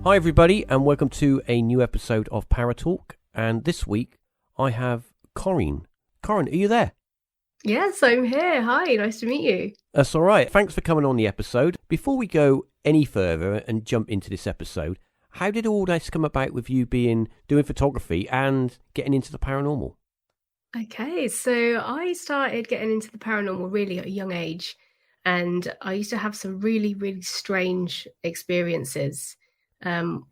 Hi everybody, and welcome to a new episode of Paratalk. And this week I have Corrine. Corrine, are you there? Yes, I'm here. Hi, nice to meet you. That's all right. Thanks for coming on the episode. Before we go any further and jump into this episode, how did all this come about with you doing photography and getting into the paranormal? Okay, so I started getting into the paranormal really at a young age, and I used to have some really, really strange experiences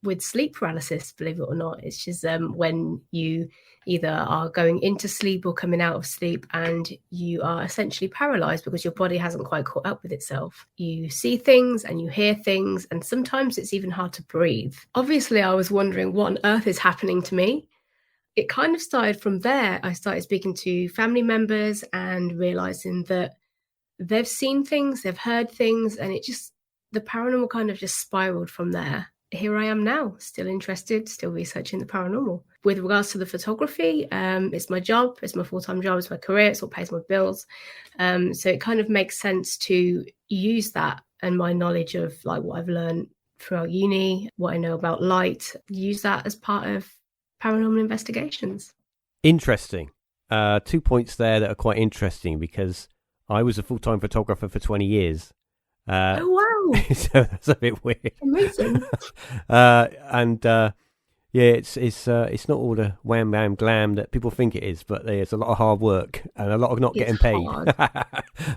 with sleep paralysis, believe it or not. It's just when you either are going into sleep or coming out of sleep and you are essentially paralyzed because your body hasn't quite caught up with itself. You see things and you hear things, and sometimes it's even hard to breathe. Obviously, I was wondering what on earth is happening to me. It kind of started from there. I started speaking to family members and realizing that they've seen things, they've heard things, and the paranormal kind of just spiraled from there. Here I am now, still interested, still researching the paranormal. With regards to the photography, it's my job, it's my full-time job, it's my career, it's what pays my bills. So it kind of makes sense to use that and my knowledge of like what I've learned throughout uni, what I know about light, use that as part of paranormal investigations. Interesting. 2 points there that are quite interesting because I was a full-time photographer for 20 years. Oh, wow. So that's a bit weird. Amazing. Yeah, it's not all the wham bam glam that people think it is, but there's a lot of hard work and a lot of not getting paid.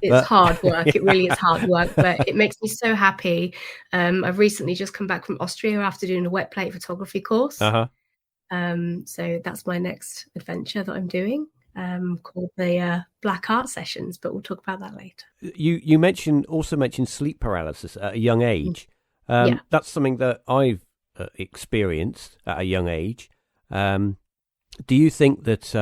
It's hard work. It really is hard work, but it makes me so happy. I've recently just come back from Austria after doing a wet plate photography course. Uh-huh. So that's my next adventure that I'm doing, called the Black Art Sessions, but we'll talk about that later. You also mentioned sleep paralysis at a young age. Yeah. That's something that I've experienced at a young age. Do you think that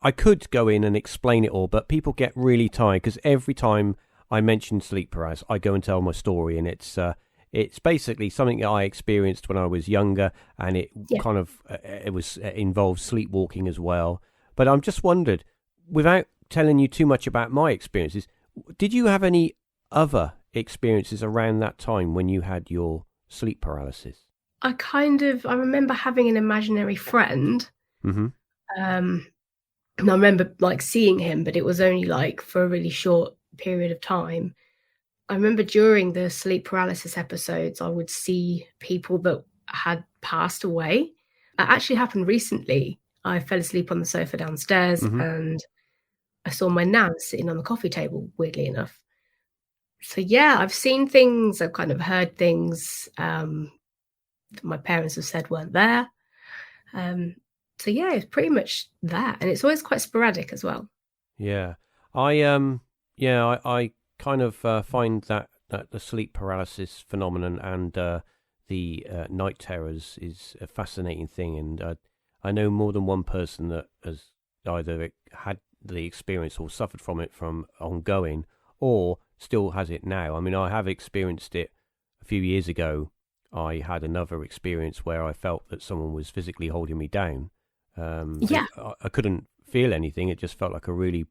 I could go in and explain it all, but people get really tired because every time I mention sleep paralysis, I go and tell my story, and it's basically something that I experienced when I was younger, and it involved sleepwalking as well. But I'm just wondered, without telling you too much about my experiences, did you have any other experiences around that time when you had your sleep paralysis? I remember having an imaginary friend. Mm-hmm. And I remember like seeing him, but it was only like for a really short period of time. I remember during the sleep paralysis episodes, I would see people that had passed away. It actually happened recently. I fell asleep on the sofa downstairs, Mm-hmm. and I saw my nan sitting on the coffee table, weirdly enough. So yeah, I've seen things, I've kind of heard things that my parents have said weren't there. So yeah, it's pretty much that. And it's always quite sporadic as well. Yeah. I kind of find that the sleep paralysis phenomenon and the night terrors is a fascinating thing, and I know more than one person that has either had the experience or suffered from it from ongoing, or still has it now. I mean, I have experienced it a few years ago. I had another experience where I felt that someone was physically holding me down. Yeah. I couldn't feel anything. It just felt like a really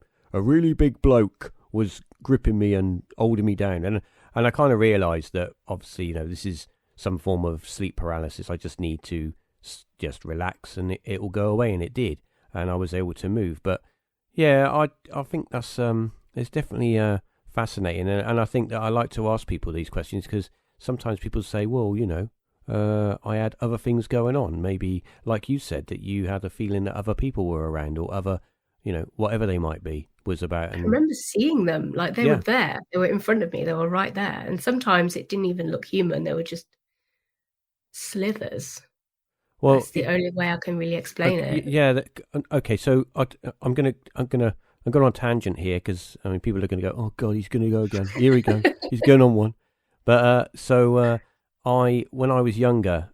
big bloke was gripping me and holding me down. And I kind of realised that obviously, this is some form of sleep paralysis. I just need to just relax and it will go away, and it did. And I was able to move. But yeah, I think that's it's definitely fascinating. And I think that I like to ask people these questions because sometimes people say, well, I had other things going on. Maybe, like you said, that you had a feeling that other people were around, or other, whatever they might be, was about. And I remember seeing them, like they were there. They were in front of me. They were right there. And sometimes it didn't even look human. They were just slithers. Well, that's the only way I can really explain it. Yeah. Okay. So I'm gonna on a tangent here because people are gonna go, oh God, he's gonna go again. Here he goes. He's going on one. But when I was younger,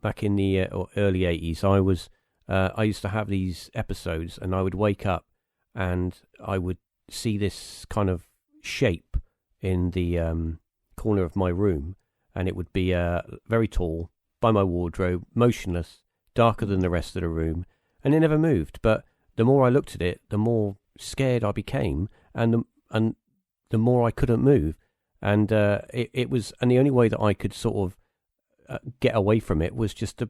back in the early 80s, I used to have these episodes, and I would wake up and I would see this kind of shape in the corner of my room, and it would be very tall, by my wardrobe, motionless, darker than the rest of the room, and it never moved. But the more I looked at it, the more scared I became, and the more I couldn't move. And it was, and the only way that I could sort of get away from it was just to,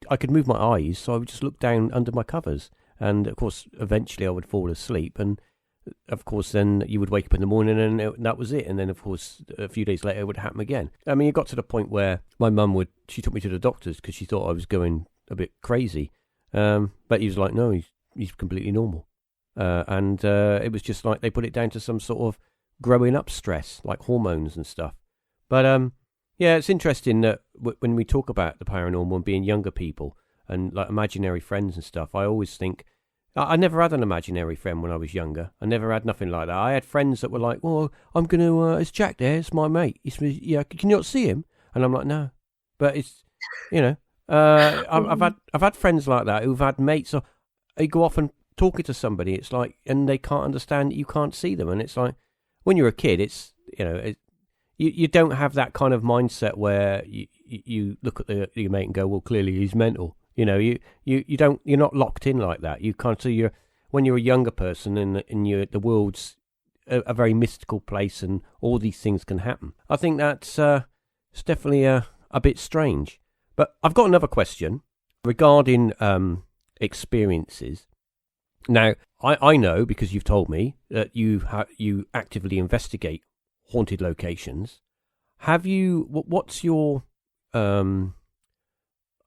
I could move my eyes, so I would just look down under my covers. And, of course, eventually I would fall asleep. And, of course, then you would wake up in the morning and that was it. And then, of course, a few days later it would happen again. I mean, it got to the point where my mum she took me to the doctors because she thought I was going a bit crazy. But he was like, no, he's completely normal. And it was just like they put it down to some sort of growing up stress, like hormones and stuff. But, yeah, it's interesting that when we talk about the paranormal and being younger people and like imaginary friends and stuff, I always think, I never had an imaginary friend when I was younger. I never had nothing like that. I had friends that were like, well, I'm going to, it's Jack there, it's my mate. Yeah, can you not see him? And I'm like, no. But it's, I've had friends like that who've had mates, or they go off and talking to somebody, it's like, and they can't understand, you can't see them. And it's like, when you're a kid, it's, you don't have that kind of mindset where you look at your mate and go, well, clearly he's mental. You don't, you're not locked in like that. You can't. So when you're a younger person and the world's a very mystical place and all these things can happen. I think that's it's definitely a bit strange. But I've got another question regarding experiences. Now, I know because you've told me that you actively investigate haunted locations. Have you? What's your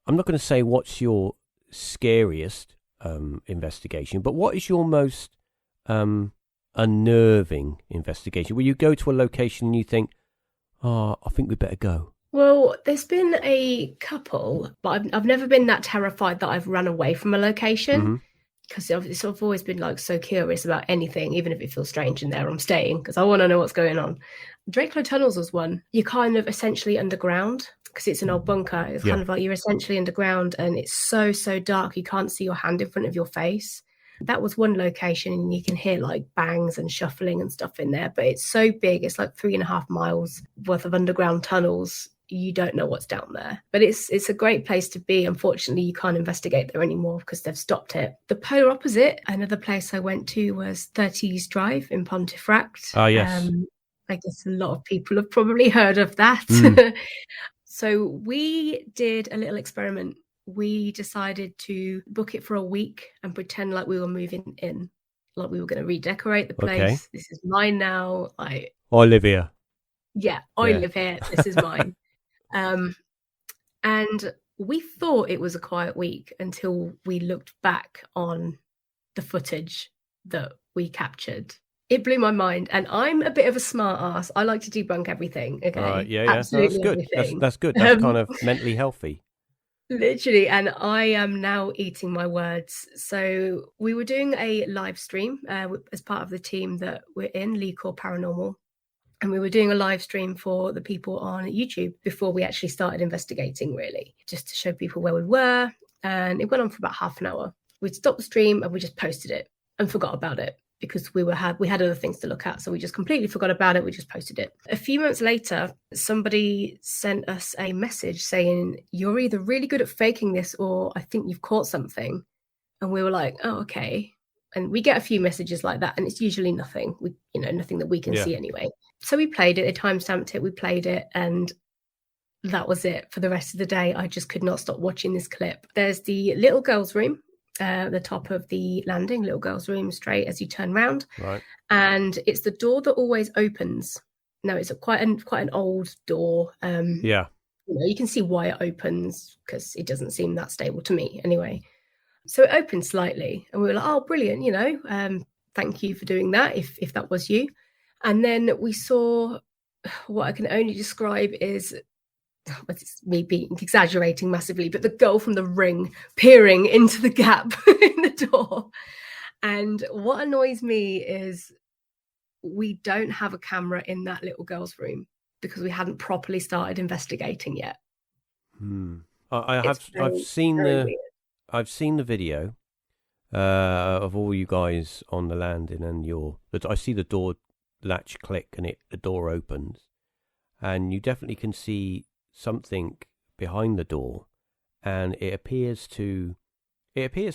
I'm not going to say what's your scariest investigation, but what is your most unnerving investigation? Where you go to a location and you think, oh, I think we better go. Well, there's been a couple, but I've never been that terrified that I've run away from a location, because I've always been like so curious about anything, even if it feels strange in there I'm staying, because I want to know what's going on. Dracula Tunnels was one. You're kind of essentially underground because it's an old bunker. It's kind of like you're essentially underground and it's so dark you can't see your hand in front of your face. That was one location, and you can hear like bangs and shuffling and stuff in there, but it's so big. It's like 3.5 miles worth of underground tunnels. You don't know what's down there, but it's a great place to be. Unfortunately, you can't investigate there anymore because they've stopped it. The polar opposite, another place I went to was 30s Drive in Pontefract. Oh, yes. I guess a lot of people have probably heard of that. So we did a little experiment. We decided to book it for a week and pretend like we were moving in, like we were going to redecorate the place. Okay. This is mine now. I live here. Yeah, I live here. This is mine. And we thought it was a quiet week until we looked back on the footage that we captured. It blew my mind, and I'm a bit of a smart ass. I like to debunk everything. Okay, right, yeah, absolutely, no, that's good. That's good. That's kind of mentally healthy. Literally, and I am now eating my words. So we were doing a live stream as part of the team that we're in, Core Paranormal. And we were doing a live stream for the people on YouTube before we actually started investigating, really, just to show people where we were. And it went on for about half an hour. We'd stopped the stream and we just posted it and forgot about it because we had other things to look at. So we just completely forgot about it. We just posted it. A few months later, somebody sent us a message saying, you're either really good at faking this or I think you've caught something. And we were like, oh, okay. And we get a few messages like that, and it's usually nothing. Nothing that we can see anyway. So we played it. They timestamped it. We played it, and that was it for the rest of the day. I just could not stop watching this clip. There's the little girl's room, the top of the landing. Little girl's room, straight as you turn round, right? And it's the door that always opens. No, it's quite an old door. You can see why it opens because it doesn't seem that stable to me, anyway. So it opened slightly and we were like, oh, brilliant, thank you for doing that if that was you. And then we saw what I can only describe is, it's me being exaggerating massively, but the girl from The Ring peering into the gap in the door. And what annoys me is we don't have a camera in that little girl's room because we hadn't properly started investigating yet. I've seen the video of all you guys on the landing, and I see the door latch click and the door opens, and you definitely can see something behind the door, and it appears to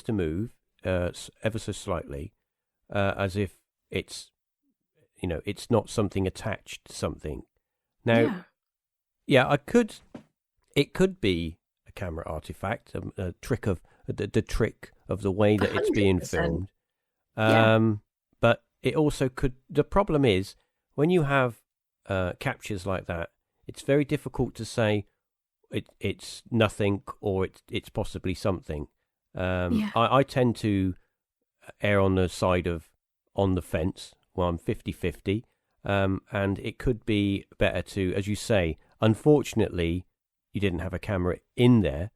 move ever so slightly, as if it's not something attached to something. Now, I could It could be a camera artifact, a trick of the trick of the way that it's being 100%. filmed. Yeah. But it also could. The problem is when you have captures like that, it's very difficult to say it's nothing or it's possibly something. Yeah. I tend to err on the side of on the fence. Well, I'm 50-50. And it could be better to, as you say, unfortunately, you didn't have a camera in there,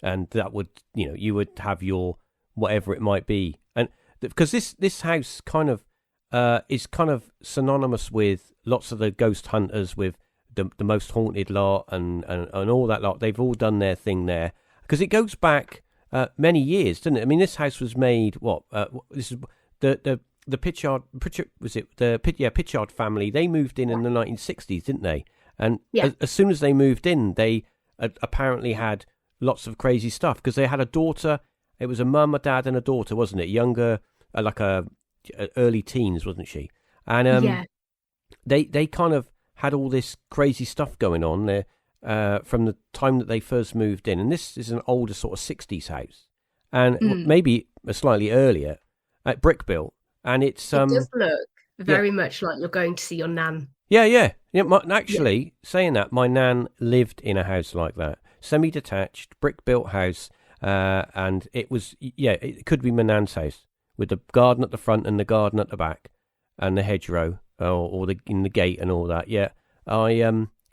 and that would, you would have your whatever it might be, and because this house kind of is kind of synonymous with lots of the ghost hunters, with the most haunted lot and all that lot. They've all done their thing there because it goes back many years, doesn't it? I mean, this house was made this is the Pritchard was it the Pritchard family? They moved in the 1960s, didn't they? And as soon as they moved in, they apparently had lots of crazy stuff because they had a daughter. It was a mum, a dad, and a daughter, wasn't it? Younger, like early teens, wasn't she? And they kind of had all this crazy stuff going on there from the time that they first moved in. And this is an older sort of 60s house, and maybe a slightly earlier, brick built. And it does look very much like you're going to see your nan. Yeah. Actually, saying that, my nan lived in a house like that, semi-detached, brick-built house, and it was, it could be my nan's house, with the garden at the front and the garden at the back, and the hedgerow, or in the gate and all that. Yeah,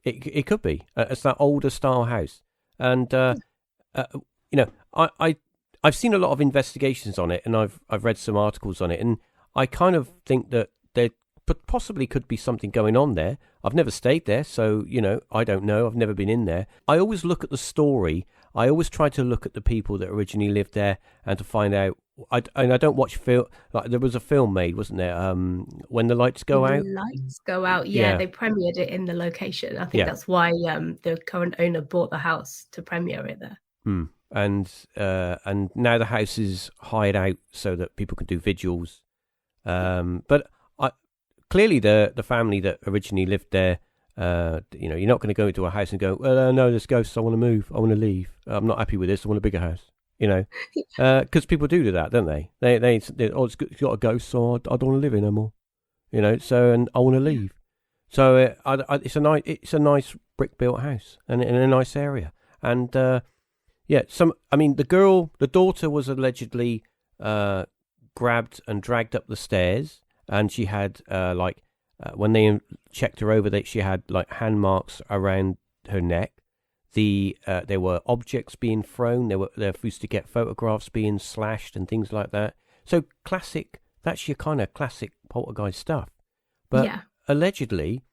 it could be. It's that older style house, and I've seen a lot of investigations on it, and I've read some articles on it, and I kind of think that there possibly could be something going on there. I've never stayed there, so, I don't know. I've never been in there. I always look at the story. I always try to look at the people that originally lived there and to find out. I don't watch film. Like, there was a film made, wasn't there? When the Lights Go Out. The Lights Go Out. Yeah, they premiered it in the location. I think that's why the current owner bought the house to premiere it there. And now the house is hired out so that people can do vigils. But clearly the family that originally lived there, you're not going to go into a house and go, well, no, there's ghosts. I want to move. I want to leave. I'm not happy with this. I want a bigger house. Because people do that, don't they? They it's got a ghost, so I don't want to live in no more. So, and I want to leave. So it's a nice brick built house and in a nice area. And the daughter was allegedly grabbed and dragged up the stairs, and she had when they checked her over, that she had like hand marks around her neck. There were objects being thrown. They used to get photographs being slashed and things like that. So classic. That's your kind of classic poltergeist stuff. But allegedly,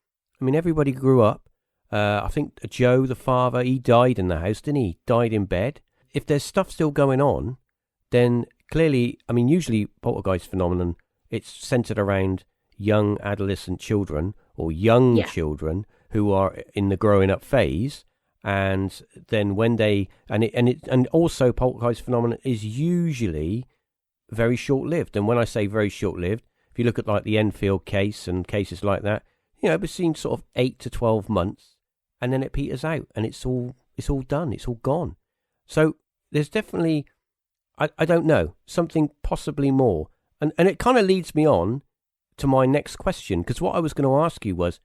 I mean, everybody grew up. I think Joe, the father, he died in the house, didn't he? Died in bed. If there's stuff still going on, then clearly, I mean, usually poltergeist phenomenon, it's centered around young adolescent children or young children who are in the growing up phase. And then when they, and also poltergeist phenomenon is usually very short-lived. And when I say very short-lived, if you look at like the Enfield case and cases like that, between sort of 8 to 12 months, and then it peters out and it's all done. It's all gone. So there's definitely, I don't know, something possibly more. And it kind of leads me on to my next question, because what I was going to ask you was,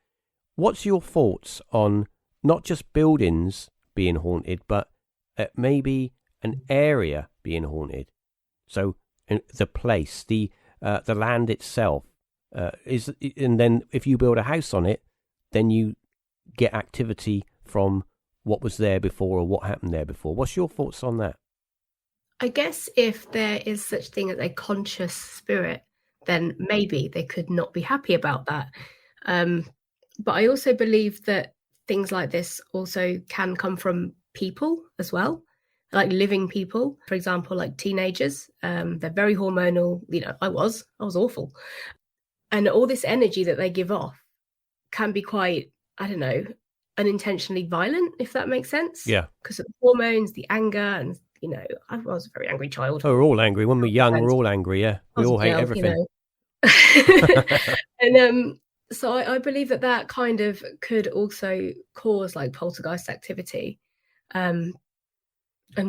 what's your thoughts on not just buildings being haunted, but maybe an area being haunted? So the place, the land itself, and then if you build a house on it, then you get activity from what was there before or what happened there before. What's your thoughts on that? I guess if there is such thing as a conscious spirit, then maybe they could not be happy about that. But I also believe that things like this also can come from people as well, like living people. For example, like teenagers, they're very hormonal. I was awful. And all this energy that they give off can be quite, I don't know, unintentionally violent, if that makes sense. Yeah. Because of the hormones, the anger, and, I was a very angry child. Oh, we're all angry. When we're young, we're all angry, yeah. We all hate everything. And so I believe that kind of could also cause like poltergeist activity. and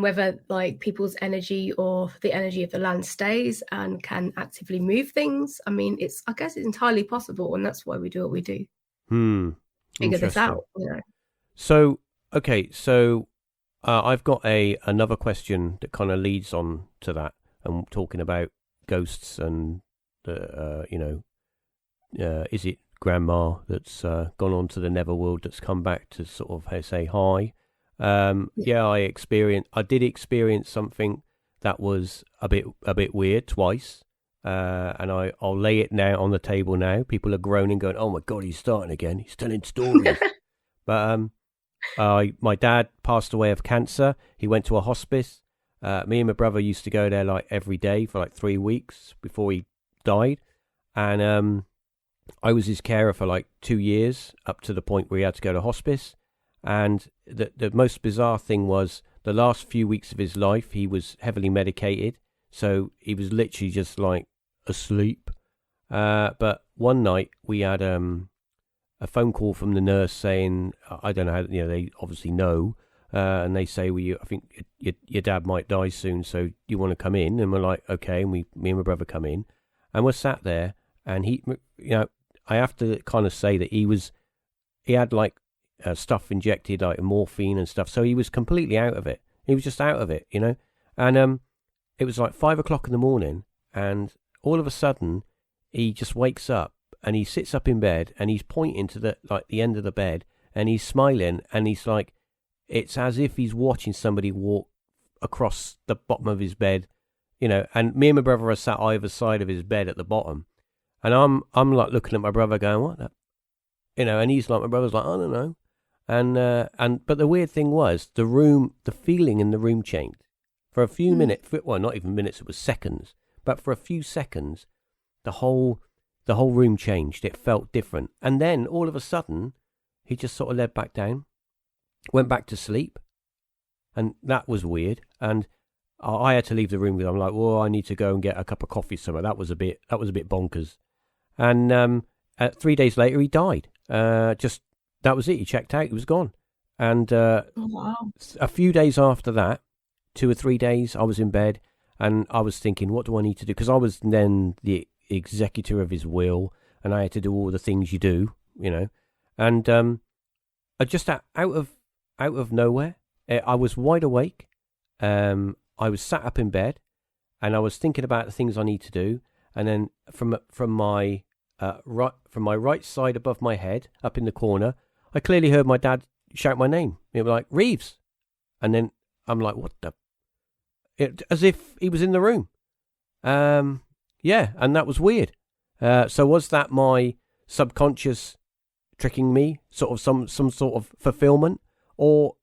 whether like people's energy or the energy of the land stays and can actively move things. I mean, I guess it's entirely possible, and that's why we do what we do. Figure this Interesting. out, you know. So, okay, so I've got another question that kind of leads on to that, and talking about ghosts and is it grandma that's gone on to the netherworld that's come back to sort of say hi? I did experience something that was a bit weird twice, and I'll lay it now on the table now. People are groaning, going, "Oh my god, he's starting again! He's telling stories." But my dad passed away of cancer. He went to a hospice. Me and my brother used to go there like every day for like 3 weeks before he died, and I was his carer for like 2 years, up to the point where he had to go to hospice. And the most bizarre thing was the last few weeks of his life, he was heavily medicated. So he was literally just like asleep. But one night we had a phone call from the nurse saying, I don't know how, they obviously know. And they say, well, I think your dad might die soon. So you want to come in? And we're like, okay. And me and my brother come in, and we're sat there, and I have to kind of say that he had like, stuff injected, like morphine and stuff, so he was completely out of it. He was just out of it, and it was like 5 o'clock in the morning, and all of a sudden he just wakes up, and he sits up in bed, and he's pointing to the end of the bed, and he's smiling, and he's like, it's as if he's watching somebody walk across the bottom of his bed, and me and my brother are sat either side of his bed at the bottom, and I'm like looking at my brother going, what the? And he's like, my brother's like, I don't know. But the weird thing was the feeling in the room changed for a few minutes. Well, not even minutes, it was seconds. But for a few seconds, the whole room changed. It felt different. And then all of a sudden, he just sort of led back down, went back to sleep. And that was weird. And I had to leave the room because I'm like, well, I need to go and get a cup of coffee somewhere. That was a bit bonkers. And 3 days later, he died. That was it. He checked out. He was gone. And wow. A few days after that, 2 or 3 days, I was in bed, and I was thinking, what do I need to do? Because I was then the executor of his will, and I had to do all the things you do, And I just out of nowhere, I was wide awake. I was sat up in bed, and I was thinking about the things I need to do. And then from my right side above my head, up in the corner, I clearly heard my dad shout my name. It was like, Reeves. And then I'm like, what the? As if he was in the room. Yeah, and that was weird. So was that my subconscious tricking me, sort of some sort of fulfillment? Or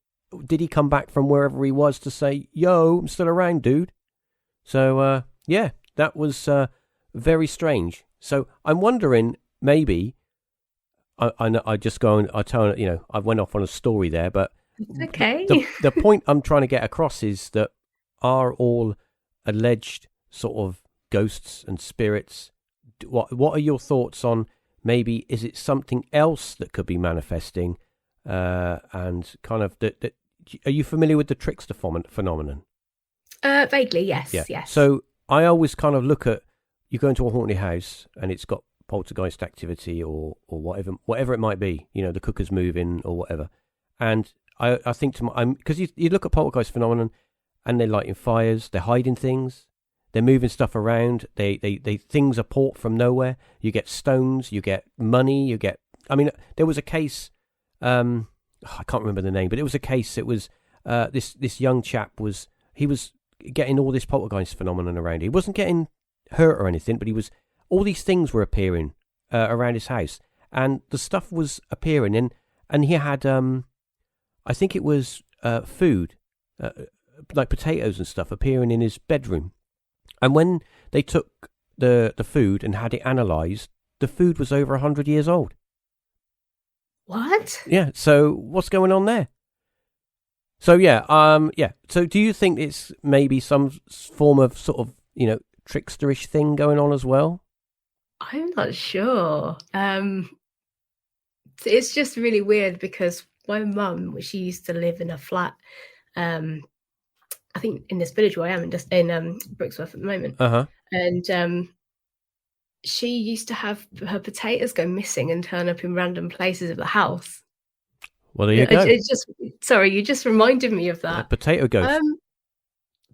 did he come back from wherever he was to say, yo, I'm still around, dude? So, yeah, that was very strange. So I'm wondering, maybe I just go and I tell I went off on a story there, but it's okay. The point I'm trying to get across is that are all alleged sort of ghosts and spirits. What are your thoughts on maybe is it something else that could be manifesting? And kind of are you familiar with the trickster phenomenon? Vaguely, yes. Yeah. Yes. So I always kind of look at, you go into a haunted house and it's got poltergeist activity or whatever it might be, the cooker's moving or whatever. And I think because you look at poltergeist phenomenon and they're lighting fires, they're hiding things, they're moving stuff around, they things apport from nowhere. You get stones, you get money, there was a case, I can't remember the name, but it was a case, it was this young chap was getting all this poltergeist phenomenon around. He wasn't getting hurt or anything, but all these things were appearing around his house, and the stuff was appearing, and he had I think it was food, like potatoes and stuff, appearing in his bedroom. And when they took the food and had it analysed, the food was over 100 years old. What? Yeah. So what's going on there? So yeah. So do you think it's maybe some form of sort of tricksterish thing going on as well? I'm not sure. It's just really weird because my mum, she used to live in a flat, I think in this village where I am, in Brixworth at the moment. And she used to have her potatoes go missing and turn up in random places of the house. Well, there you go. Sorry, you just reminded me of that. A potato ghost.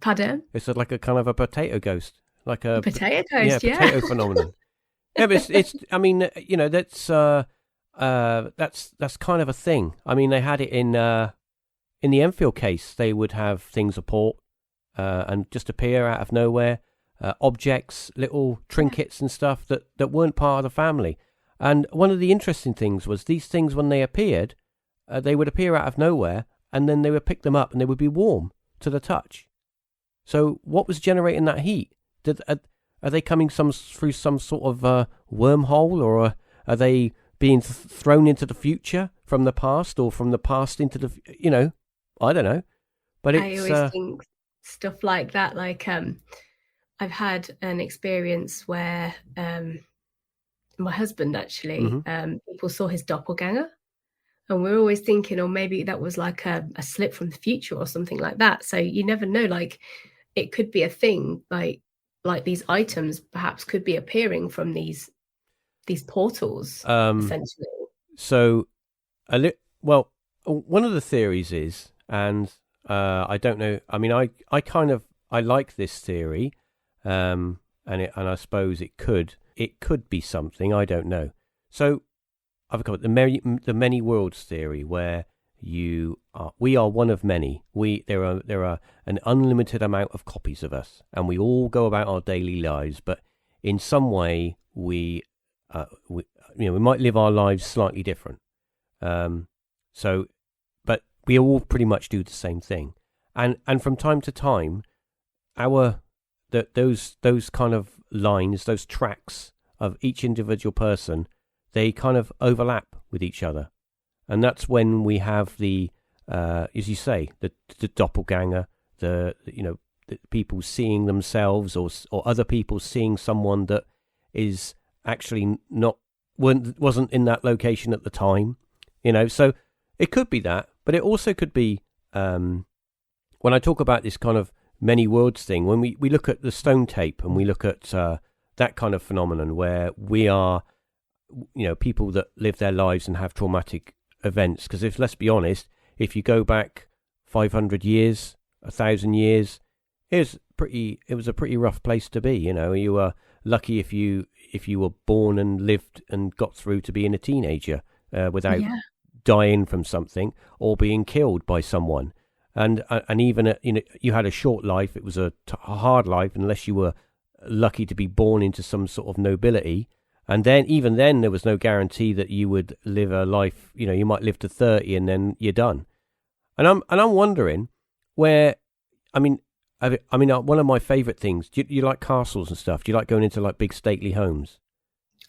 Pardon? It's like a kind of a potato ghost, like a potato ghost, yeah, potato phenomenon. Yeah, but it's. I mean, you know, that's kind of a thing. I mean, they had it in the Enfield case. They would have things apart and just appear out of nowhere, objects, little trinkets and stuff that weren't part of the family. And one of the interesting things was these things, when they appeared, they would appear out of nowhere, and then they would pick them up, and they would be warm to the touch. So, what was generating that heat? Are they coming through some sort of wormhole, or are they being thrown into the future from the past, or from the past into the, you know, I don't know. But I always think stuff like that. Like, I've had an experience where my husband actually, people saw his doppelganger, and we're always thinking, or maybe that was like a slip from the future or something like that. So you never know. Like, it could be a thing. Like these items perhaps could be appearing from these portals, essentially. So, well, one of the theories is, and I don't know. I mean, I like this theory, and I suppose it could be something. I don't know. So I've got the many worlds theory, where we are one of many. There are an unlimited amount of copies of us, and we all go about our daily lives. But in some way, we might live our lives slightly different. But we all pretty much do the same thing. And from time to time, those kind of lines, those tracks of each individual person, they kind of overlap with each other. And that's when we have the, as you say, the doppelganger, the people seeing themselves, or other people seeing someone that is actually wasn't in that location at the time. You know, so it could be that, but it also could be, when I talk about this kind of many worlds thing, when we look at the stone tape, and we look at that kind of phenomenon, where we are, people that live their lives and have traumatic events. Because let's be honest, if you go back 500 years, 1,000 years, it was a pretty rough place to be. You were lucky if you were born and lived and got through to being a teenager without dying from something or being killed by someone. And even you had a short life. It was a hard life, unless you were lucky to be born into some sort of nobility. And then, even then, there was no guarantee that you would live a life. You might live to 30 and then you're done. And I'm wondering where. I mean, one of my favourite things. Do you like castles and stuff? Do you like going into like big stately homes?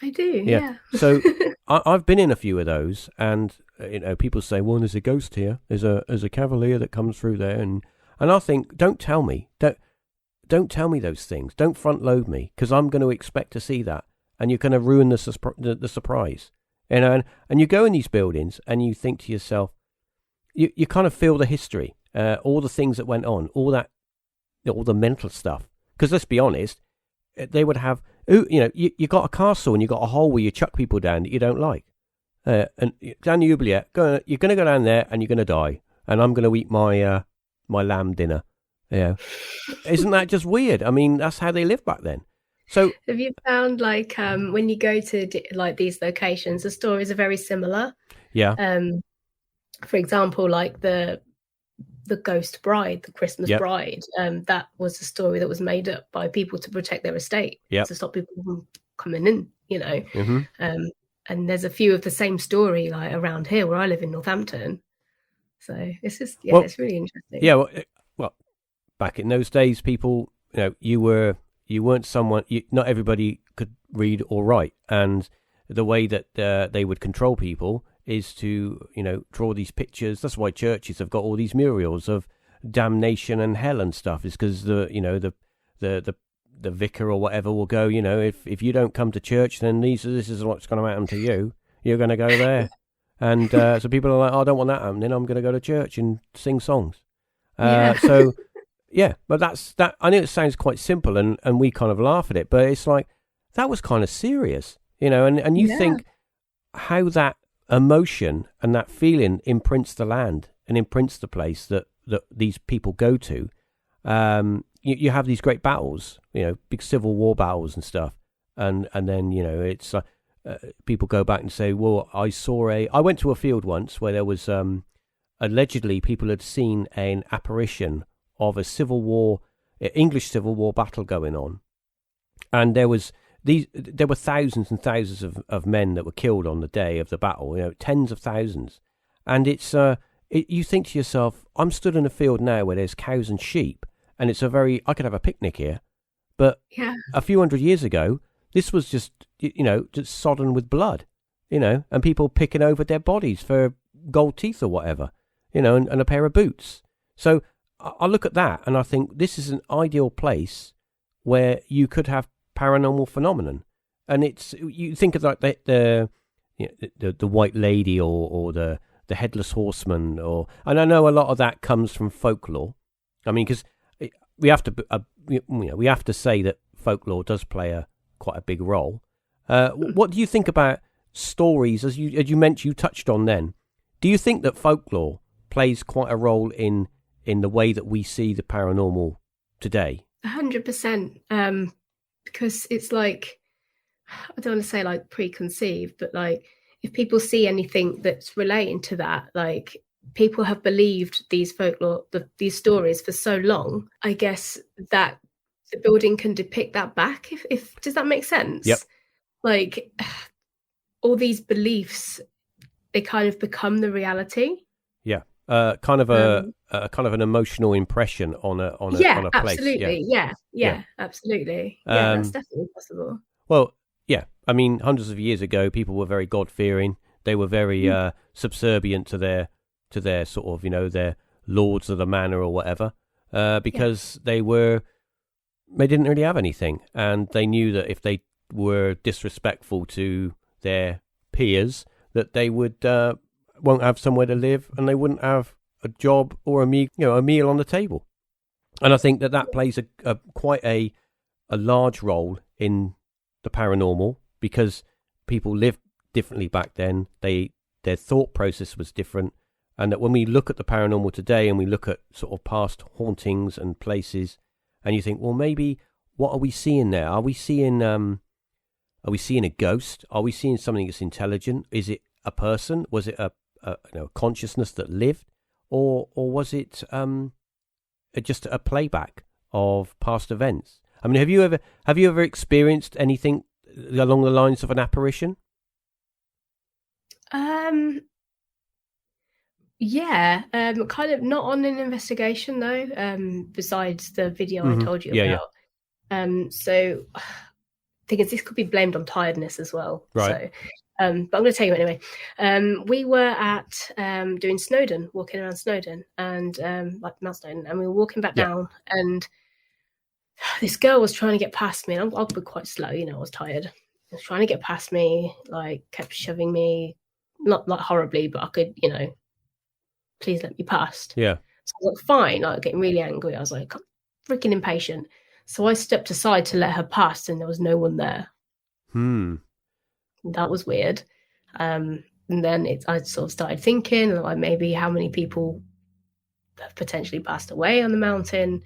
I do. Yeah. So I've been in a few of those, and people say, "Well, there's a ghost here. There's a cavalier that comes through there," and I think, don't tell me. Don't tell me those things. Don't front load me, because I'm going to expect to see that. And you're going to ruin the surprise. And you go in these buildings, and you think to yourself, you kind of feel the history, all the things that went on, all the mental stuff. Because let's be honest, they would have, you got a castle, and you got a hole where you chuck people down that you don't like. And down the oubliette, you're going to go down there, and you're going to die. And I'm going to eat my lamb dinner. Yeah, isn't that just weird? I mean, that's how they lived back then. So, have you found, like, when you go to like these locations, the stories are very similar? Yeah. For example, like the Ghost Bride, the Christmas Bride. That was a story that was made up by people to protect their estate, to stop people from coming in. Mm-hmm. And there's a few of the same story, like around here where I live in Northampton. So it's just it's really interesting. Yeah. Well, back in those days, people, you weren't someone. Not everybody could read or write, and the way that they would control people is to, draw these pictures. That's why churches have got all these murals of damnation and hell and stuff. Is because the vicar or whatever will go, if you don't come to church, then this is what's going to happen to you. You're going to go there, And so people are like, oh, I don't want that happening. I'm going to go to church and sing songs. Yeah. So, yeah, but that's that. I know it sounds quite simple, and we kind of laugh at it, but it's like that was kind of serious, and you think how that emotion and that feeling imprints the land and imprints the place that these people go to. You have these great battles, big Civil War battles and stuff, and then it's like people go back and say, well, I went to a field once where there was allegedly people had seen an apparition of a English Civil War battle going on, and there were thousands and thousands of men that were killed on the day of the battle, tens of thousands, and it's you think to yourself, I'm stood in a field now where there's cows and sheep, and I could have a picnic here, but a few hundred years ago, this was just just sodden with blood, and people picking over dead bodies for gold teeth or whatever, and a pair of boots. So I look at that and I think this is an ideal place where you could have paranormal phenomenon, and you think of like the White Lady or the Headless Horseman, and I know a lot of that comes from folklore. I mean, because we have to say that folklore does play quite a big role. What do you think about stories, as you mentioned, you touched on then? Do you think that folklore plays quite a role in the way that we see the paranormal today? 100%. Because it's like, I don't want to say like preconceived, but like if people see anything that's relating to that, like people have believed these folklore, these stories for so long, I guess that the building can depict that back. If does that make sense? Yep. Like all these beliefs, they kind of become the reality. Yeah. Kind of an emotional impression on a place. Absolutely. Yeah, absolutely. Yeah, that's definitely possible. Well, yeah. I mean, hundreds of years ago, people were very God-fearing. They were very subservient to their sort of, their lords of the manor or whatever, because they didn't really have anything, and they knew that if they were disrespectful to their peers, that they won't have somewhere to live, and they wouldn't have a job or a meal on the table. And I think that plays quite a large role in the paranormal, because people lived differently back then. Their thought process was different, and that when we look at the paranormal today and we look at sort of past hauntings and places, and you think, well, maybe what are we seeing there? Are we seeing a ghost? Are we seeing something that's intelligent? Is it a person? Was it a consciousness that lived, or was it just a playback of past events? I mean, have you ever experienced anything along the lines of an apparition? Yeah, kind of not on an investigation though. Besides the video I told you about. So I think this could be blamed on tiredness as well. Right. So, but I'm going to tell you anyway. We were at doing Snowdon, walking around Snowdon, and like Mount Snowdon, and we were walking back down, and this girl was trying to get past me, and I'll be quite slow, I was tired. I was trying to get past me, like kept shoving me, not like horribly, but I could, please let me past. Yeah. So I was like, fine, like getting really angry. I was like, I'm freaking impatient. So I stepped aside to let her pass, and there was no one there. That was weird. And then I sort of started thinking, like, maybe how many people have potentially passed away on the mountain.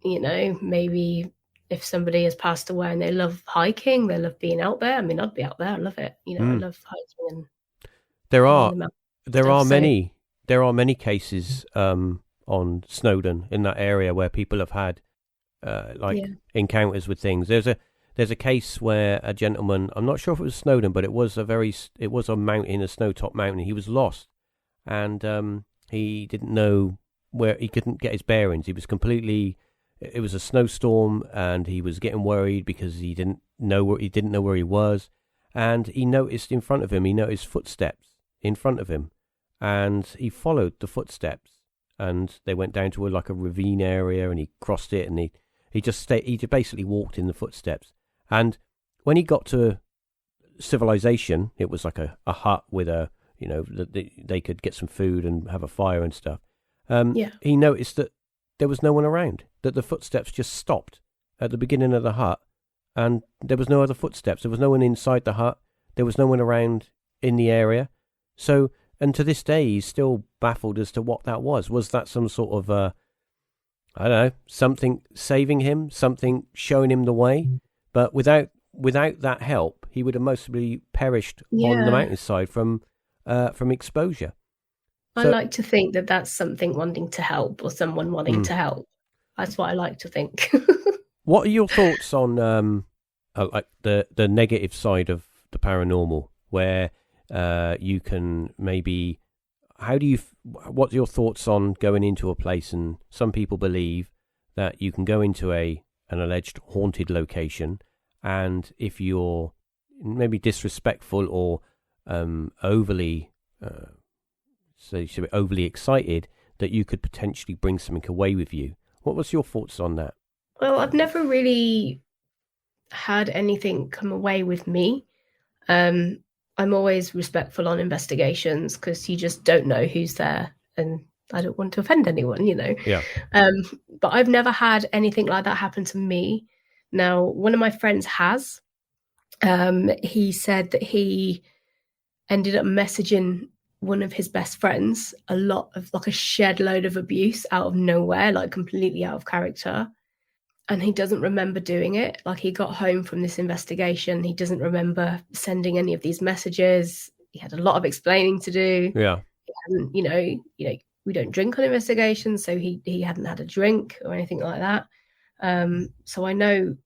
Maybe if somebody has passed away and they love hiking, they love being out there. I mean, I'd be out there. I love it. I love hiking. And there are many cases on Snowdon in that area where people have had encounters with things. There's a case where a gentleman, I'm not sure if it was Snowdon, but it was a mountain, a snow-topped mountain. He was lost, and he didn't know where, he couldn't get his bearings. It was a snowstorm, and he was getting worried because he didn't know where he was, and he noticed footsteps in front of him, and he followed the footsteps, and they went down to a ravine area, and he crossed it, and he just basically walked in the footsteps. And when he got to civilization. It was like a hut with a, they could get some food and have a fire and stuff. He noticed that there was no one around, that the footsteps just stopped at the beginning of the hut, and there was no other footsteps. There was no one inside the hut. There was no one around in the area. So, and to this day, he's still baffled as to what that was. Was that some sort of, I don't know, something saving him, something showing him the way? But without that help, he would have mostly perished on the mountainside from exposure. I like to think that that's something wanting to help, or someone wanting to help. That's what I like to think. What are your thoughts on like the negative side of the paranormal, where you can maybe, what's your thoughts on going into a place, and some people believe that you can go into an alleged haunted location, and if you're maybe disrespectful or overly excited, that you could potentially bring something away with you. What was your thoughts on that? Well, I've never really had anything come away with me. I'm always respectful on investigations, because you just don't know who's there, and I don't want to offend anyone, Yeah. But I've never had anything like that happen to me. Now, one of my friends has. He said that he ended up messaging one of his best friends a lot of, like, a shed load of abuse out of nowhere, like completely out of character. And he doesn't remember doing it. Like, he got home from this investigation. He doesn't remember sending any of these messages. He had a lot of explaining to do. Yeah. And, we don't drink on investigations, so he hadn't had a drink or anything like that. So I know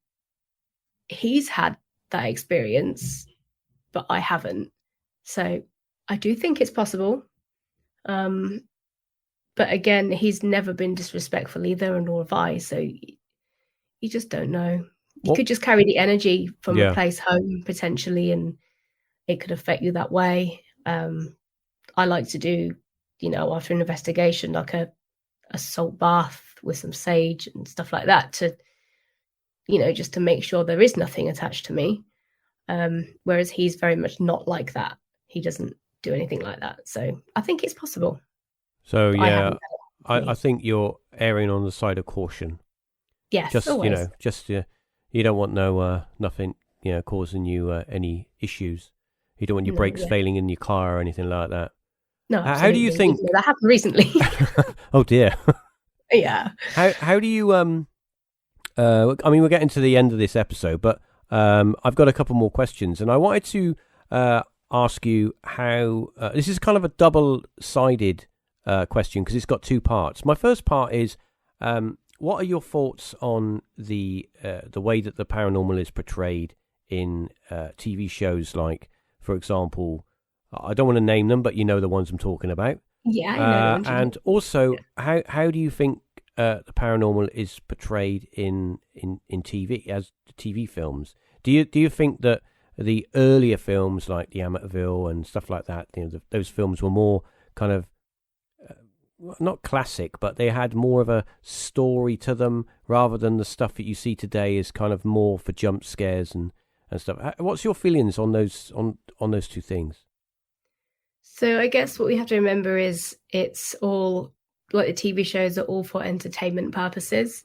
he's had that experience, but I haven't. So I do think it's possible. But again, he's never been disrespectful either, and nor have I. So you just don't know. You could just carry the energy from a place home potentially, and it could affect you that way. I like to do, after an investigation, like a salt bath with some sage and stuff like that to, just to make sure there is nothing attached to me. Whereas he's very much not like that. He doesn't do anything like that. So I think it's possible. So yeah, I think you're erring on the side of caution. Yes, just always. You don't want nothing causing you any issues. You don't want your brakes failing in your car or anything like that. No, how do you think that happened recently? Oh dear. Yeah. How do you I mean, we're getting to the end of this episode, but I've got a couple more questions, and I wanted to ask you how this is kind of a double-sided question, because it's got two parts. My first part is, what are your thoughts on the way that the paranormal is portrayed in TV shows, like, for example, I don't want to name them, but you know the ones I'm talking about. Yeah, I know. And also, how do you think the paranormal is portrayed in TV, as TV films? Do you think that the earlier films, like the Amityville and stuff like that, those films were more kind of not classic, but they had more of a story to them, rather than the stuff that you see today is kind of more for jump scares and stuff? What's your feelings on those two things? So I guess what we have to remember is it's all, like, the TV shows are all for entertainment purposes.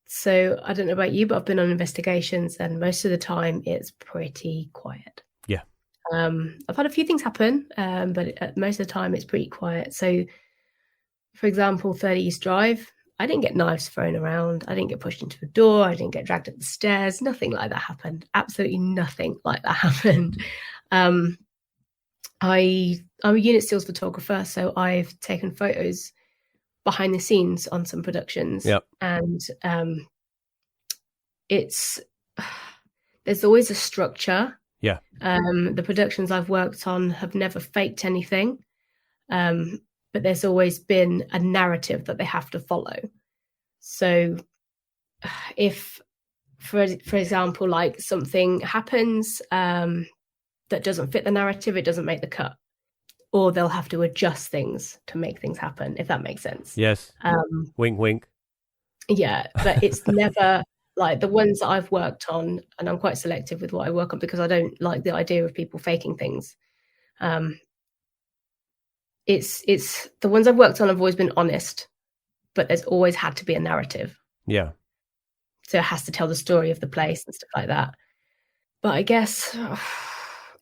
So I don't know about you, but I've been on investigations, and most of the time it's pretty quiet. Yeah. I've had a few things happen, but most of the time it's pretty quiet. So, for example, 30 East Drive, I didn't get knives thrown around. I didn't get pushed into a door. I didn't get dragged up the stairs. Nothing like that happened. Absolutely nothing like that happened. I'm a unit stills photographer, so I've taken photos behind the scenes on some productions. Yep. And there's always a structure. Yeah. The productions I've worked on have never faked anything. But there's always been a narrative that they have to follow. So if, for example, like, something happens that doesn't fit the narrative, it doesn't make the cut. Or they'll have to adjust things to make things happen, if that makes sense. Yes. Wink, wink. Yeah, but it's never like the ones that I've worked on, and I'm quite selective with what I work on because I don't like the idea of people faking things. It's the ones I've worked on have always been honest, but there's always had to be a narrative. Yeah. So it has to tell the story of the place and stuff like that. But I guess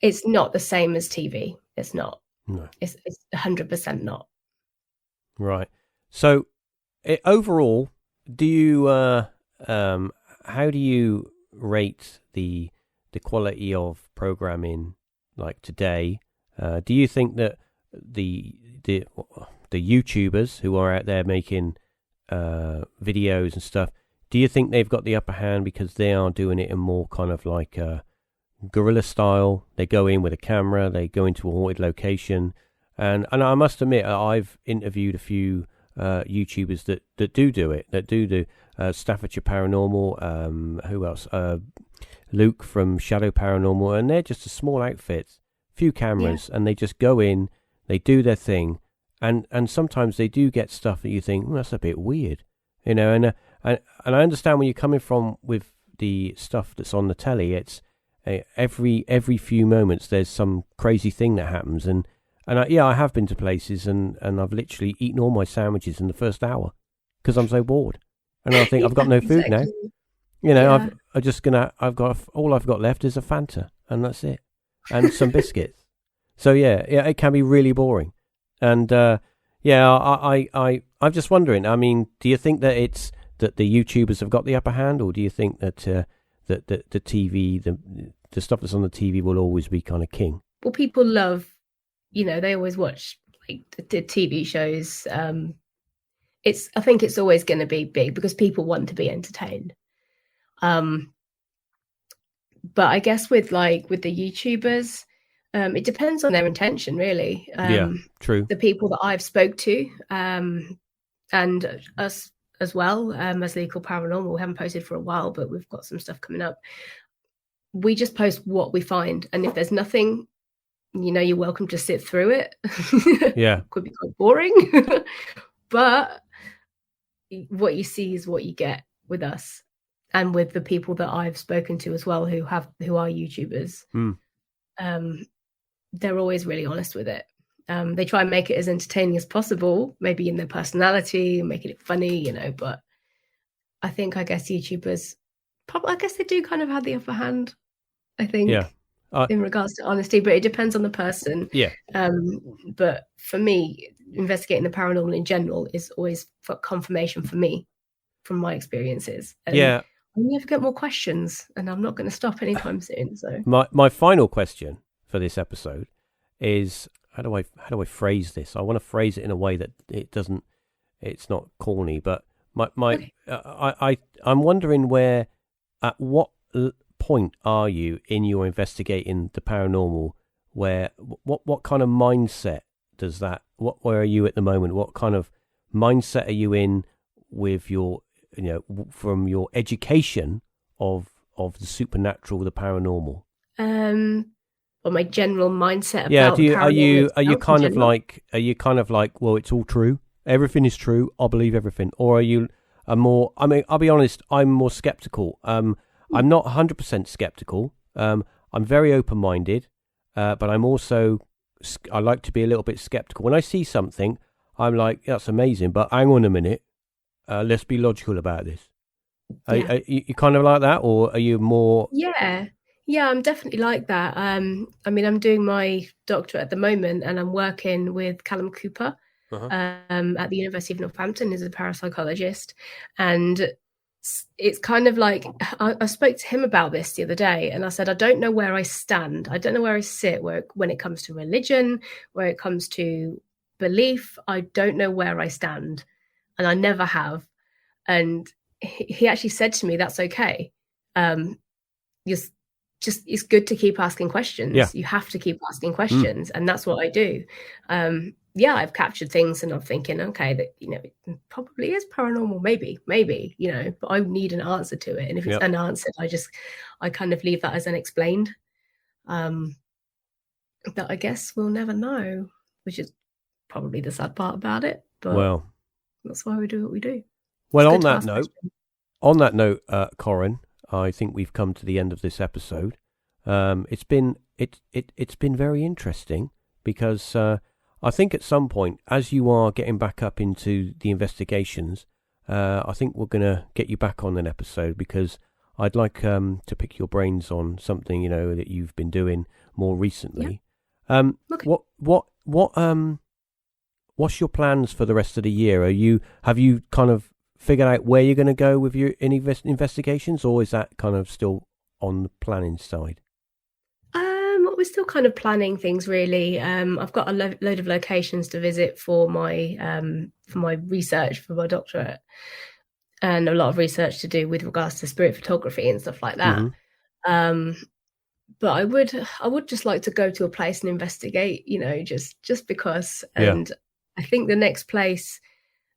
it's not the same as TV. It's not. No. It's 100% not. Right. So overall, do you how do you rate the quality of programming like today? Do you think that the YouTubers who are out there making videos and stuff, do you think they've got the upper hand because they are doing it in more kind of like guerrilla style? They go in with a camera, they go into a haunted location, and I must admit I've interviewed a few YouTubers that do it, that do Staffordshire Paranormal, who else? Luke from Shadow Paranormal, and they're just a small outfit, few cameras, and they just go in, they do their thing, and sometimes they do get stuff that you think, that's a bit weird, you know, and I understand where you're coming from with the stuff that's on the telly. It's every few moments there's some crazy thing that happens, and I have been to places and I've literally eaten all my sandwiches in the first hour because I'm so bored, and I think I've got no food now. You know, all I've got left is a Fanta, and that's it, and some biscuits. So yeah, it can be really boring, and I'm just wondering. I mean, do you think that it's that the YouTubers have got the upper hand, or do you think that that the TV, the stuff that's on the TV will always be kind of king? Well, people love, you know, they always watch like the TV shows. I think it's always going to be big because people want to be entertained. But I guess with the YouTubers, it depends on their intention, really. True. The people that I've spoke to, and us as well, as Legal Paranormal, we haven't posted for a while, but we've got some stuff coming up. We just post what we find, and if there's nothing, you know, you're welcome to sit through it. Yeah. Could be quite boring, but what you see is what you get with us. And with the people that I've spoken to as well, who are YouTubers, they're always really honest with it. They try and make it as entertaining as possible, maybe in their personality, making it funny, you know. But I guess YouTubers, I guess they do kind of have the upper hand. I think, in regards to honesty, but it depends on the person. Yeah. But for me, investigating the paranormal in general is always for confirmation for me, from my experiences. And I never get more questions, and I'm not going to stop anytime soon. So my final question for this episode is, how do I phrase this? I want to phrase it in a way that it's not corny, but I'm wondering at what point are you in your investigating the paranormal, where what kind of mindset does that, where are you at the moment? What kind of mindset are you in with your, you know, from your education of the supernatural, the paranormal? Or my general mindset about are you kind of like, well, it's all true, everything is true, I believe everything, or are you more, I mean, I'll be honest, I'm more skeptical. I'm not 100% skeptical. I'm very open-minded, but I'm also, I like to be a little bit skeptical. When I see something, I'm like, that's amazing, but hang on a minute, let's be logical about this. Are you kind of like that, or are you more? Yeah, I'm definitely like that. I mean, I'm doing my doctorate at the moment, and I'm working with Callum Cooper at the University of Northampton as a parapsychologist. And it's kind of like, I spoke to him about this the other day, and I said, I don't know where I stand. I don't know where I sit when it comes to religion, where it comes to belief. I don't know where I stand, and I never have. And he actually said to me, that's okay. It's good to keep asking questions. Yeah. You have to keep asking questions, and that's what I do. I've captured things, and I'm thinking, okay, that, you know, it probably is paranormal, maybe, you know, but I need an answer to it. And if it's unanswered, I kind of leave that as unexplained. That I guess we'll never know, which is probably the sad part about it. But that's why we do what we do. Well, on that note, on that note, Corrine, I think we've come to the end of this episode. It's been very interesting because I think at some point, as you are getting back up into the investigations, I think we're going to get you back on an episode because I'd like to pick your brains on something that you've been doing more recently. Yeah. Okay. What's your plans for the rest of the year? Have you kind of figured out where you're going to go with your investigations, or is that kind of still on the planning side? We're still kind of planning things, really. I've got a load of locations to visit for my research for my doctorate, and a lot of research to do with regards to spirit photography and stuff like that. Mm-hmm. But I would just like to go to a place and investigate, just because. And I think the next place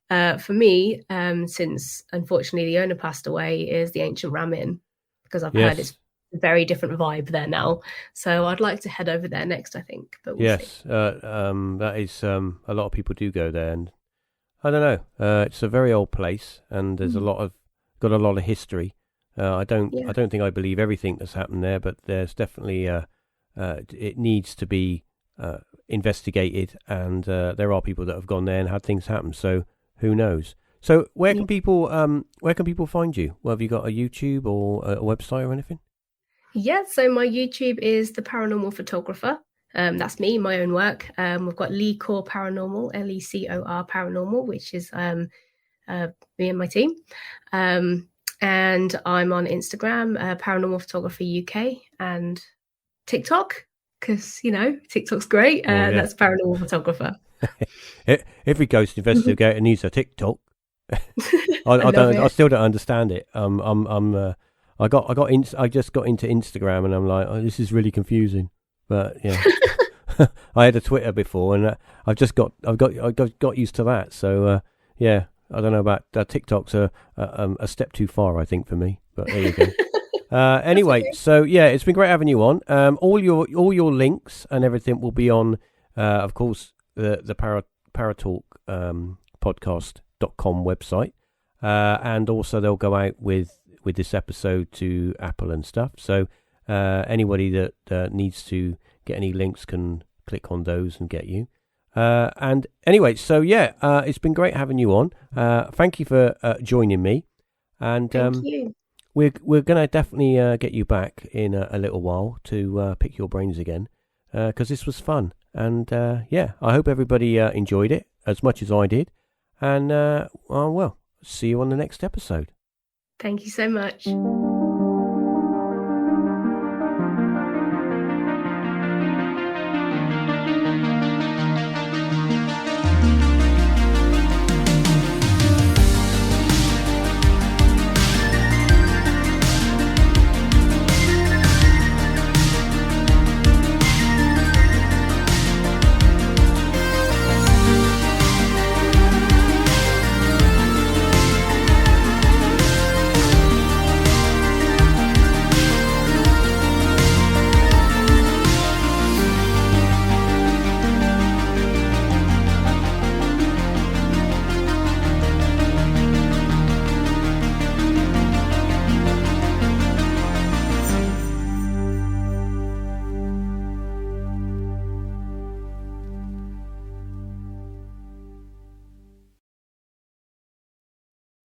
for me, since unfortunately the owner passed away, is the Ancient Ram Inn, because I've heard it's a very different vibe there now. So I'd like to head over there next, I think. But we'll see. That is a lot of people do go there, and I don't know. It's a very old place, and there's got a lot of history. I don't think I believe everything that's happened there, but there's definitely it needs to be investigated, and there are people that have gone there and had things happen. So who knows? So where can people find you? Well, have you got a YouTube or a website or anything? Yeah, so my YouTube is The Paranormal Photographer. That's me, my own work. We've got Lecor Paranormal, Lecor Paranormal, which is me and my team. And I'm on Instagram, Paranormal Photography UK, and TikTok, because, TikTok's great. That's Paranormal Photographer. Every ghost investigator needs a TikTok. I still don't understand it. I just got into Instagram, and I'm like, oh, this is really confusing. But yeah, I had a Twitter before, and I've got used to that. So yeah, I don't know about TikTok's a step too far, I think, for me. But there you go. Anyway, okay. So yeah, it's been great having you on. All your links and everything will be on, of course, the Paratalk podcast.com website, and also they'll go out with this episode to Apple and stuff. So anybody that needs to get any links can click on those and get you. And anyway, so yeah, it's been great having you on. Thank you for joining me. And thank you. We're going to definitely get you back in a little while to pick your brains again, because this was fun. And yeah, I hope everybody enjoyed it as much as I did. And well, see you on the next episode. Thank you so much.